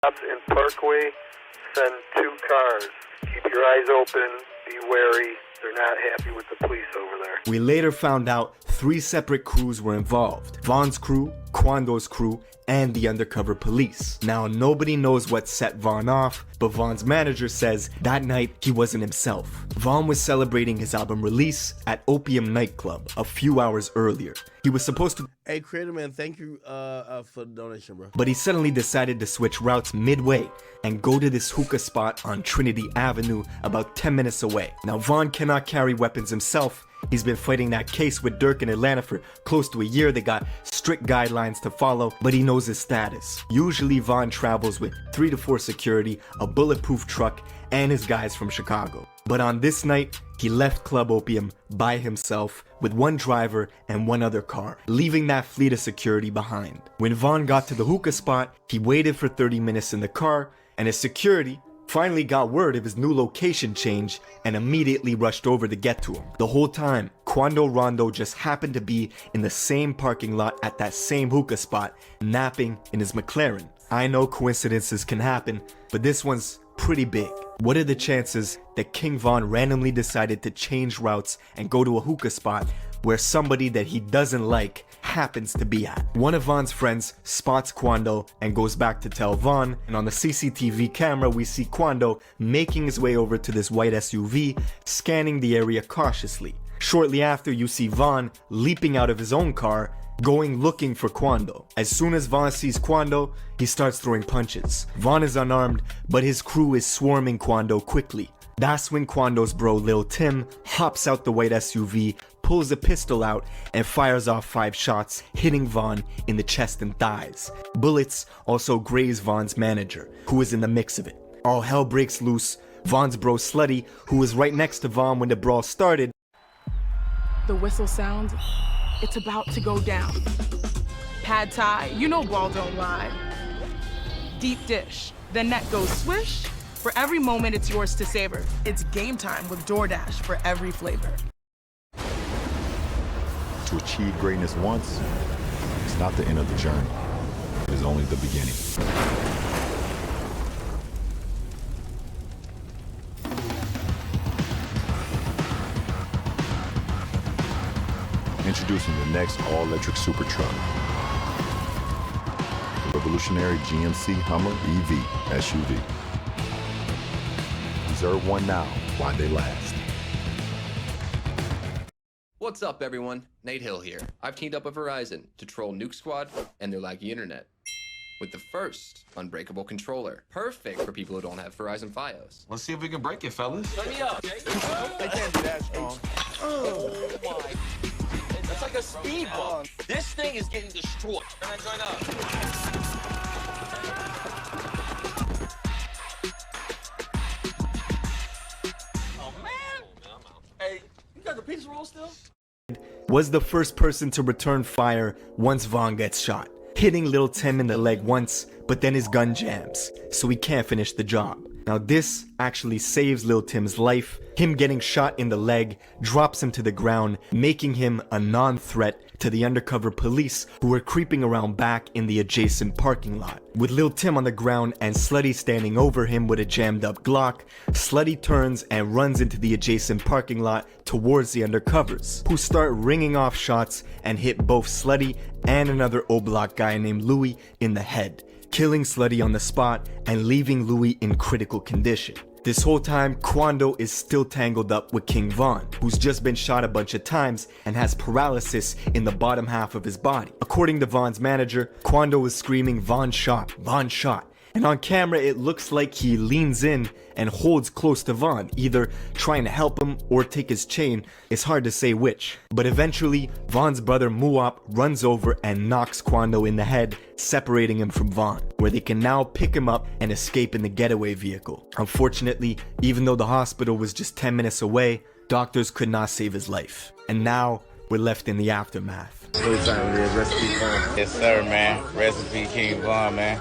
In Parkway, send 2 cars. Keep your eyes open, be wary. They're not happy with the police over there. We later found out 3 separate crews were involved. Von's crew, Kwando's crew, and the undercover police. Now, nobody knows what set Von off, but Von's manager says that night he wasn't himself. Von was celebrating his album release at Opium nightclub a few hours earlier. He was supposed to— Hey, Creator Man, thank you for the donation, bro. But he suddenly decided to switch routes midway and go to this hookah spot on Trinity Avenue about 10 minutes away. Now, Von cannot carry weapons himself. He's been fighting that case with Dirk in Atlanta for close to a year. They got strict guidelines to follow, but he knows his status. Usually Von travels with 3 to 4 security, a bulletproof truck, and his guys from Chicago. But on this night, he left Club Opium by himself with 1 driver and 1 other car, leaving that fleet of security behind. When Von got to the hookah spot, he waited for 30 minutes in the car, and his security finally got word of his new location change and immediately rushed over to get to him. The whole time, Kwando Rondo just happened to be in the same parking lot at that same hookah spot, napping in his McLaren. I know coincidences can happen, but this one's pretty big. What are the chances that King Von randomly decided to change routes and go to a hookah spot where somebody that he doesn't like happens to be at? One of Von's friends spots Kwando and goes back to tell Von, and on the CCTV camera we see Kwando making his way over to this white SUV, scanning the area cautiously. Shortly after, you see Von leaping out of his own car, going looking for Kwando. As soon as Von sees Kwando, he starts throwing punches. Von is unarmed, but his crew is swarming Kwando quickly. That's when Kwando's bro Lul Tim hops out the white SUV, pulls a pistol out, and fires off 5 shots, hitting Von in the chest and thighs. Bullets also graze Von's manager, who is in the mix of it. All hell breaks loose. Von's bro Slutty, who was right next to Von when the brawl started. The whistle sounds. It's about to go down. Pad Thai, you know ball don't lie. Deep dish, the net goes swish. For every moment, it's yours to savor. It's game time with DoorDash for every flavor. To achieve greatness once, it's not the end of the journey. It is only the beginning. Introducing the next all-electric super truck. The revolutionary GMC Hummer EV SUV. Reserve one now while they last. What's up, everyone? Nate Hill here. I've teamed up with Verizon to troll Nuke Squad and their laggy internet with the first unbreakable controller. Perfect for people who don't have Verizon Fios. Let's see if we can break it, fellas. Let me up. I can't do that strong. Oh my. That's like a speed bump. This thing is getting destroyed. Can I join up? Oh man. Hey, you got the pizza roll still? Was the first person to return fire once Von gets shot, hitting Lil Tim in the leg once, but then his gun jams, so he can't finish the job. Now this actually saves Lil Tim's life. Him getting shot in the leg drops him to the ground, making him a non-threat to the undercover police who were creeping around back in the adjacent parking lot. With Lil Tim on the ground and Slutty standing over him with a jammed up Glock, Slutty turns and runs into the adjacent parking lot towards the undercovers, who start ringing off shots and hit both Slutty and another O-Block guy named Louis in the head, killing Slutty on the spot and leaving Louis in critical condition. This whole time, Kwando is still tangled up with King Von, who's just been shot a bunch of times and has paralysis in the bottom half of his body. According to Von's manager, Kwando was screaming, "Von shot, Von shot." And on camera, it looks like he leans in and holds close to Von, either trying to help him or take his chain. It's hard to say which. But eventually, Von's brother Muop runs over and knocks Kwando in the head, separating him from Von, where they can now pick him up and escape in the getaway vehicle. Unfortunately, even though the hospital was just 10 minutes away, doctors could not save his life. And now, we're left in the aftermath. Yes, sir, man. Recipe King Von, man.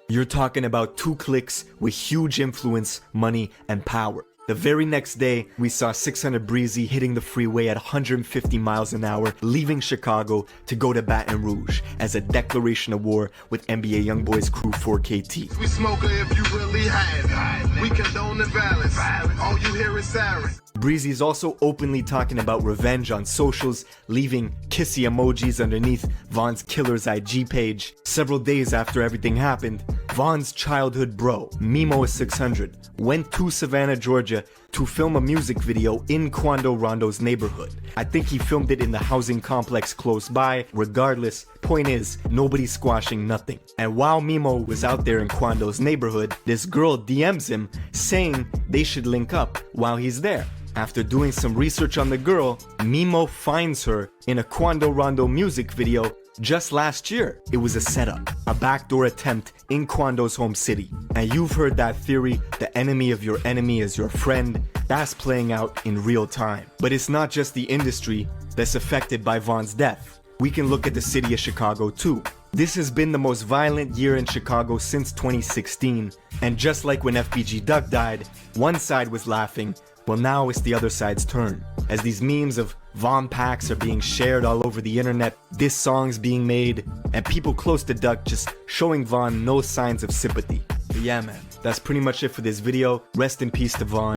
You're talking about 2 cliques with huge influence, money, and power. The very next day, we saw 600 Breezy hitting the freeway at 150 miles an hour, leaving Chicago to go to Baton Rouge as a declaration of war with NBA YoungBoy's crew 4KT. We smoke it if you really have it. We condone the violence. All you hear is sirens. Breezy is also openly talking about revenge on socials, leaving kissy emojis underneath Von's killer's IG page. Several days after everything happened, Von's childhood bro, Mimo600, went to Savannah, Georgia to film a music video in Quando Rondo's neighborhood. I think he filmed it in the housing complex close by. Regardless, point is, nobody's squashing nothing. And while Mimo was out there in Quando's neighborhood, this girl DMs him saying they should link up while he's there. After doing some research on the girl, Mimo finds her in a Quando Rondo music video just last year. It was a setup, a backdoor attempt in Quando's home city. And you've heard that theory, the enemy of your enemy is your friend. That's playing out in real time. But it's not just the industry that's affected by Von's death. We can look at the city of Chicago too. This has been the most violent year in Chicago since 2016. And just like when FBG Duck died, one side was laughing. Well, now it's the other side's turn. As these memes of Von packs are being shared all over the internet, diss songs being made, and people close to Duck just showing Von no signs of sympathy. But yeah, man, that's pretty much it for this video. Rest in peace to Von.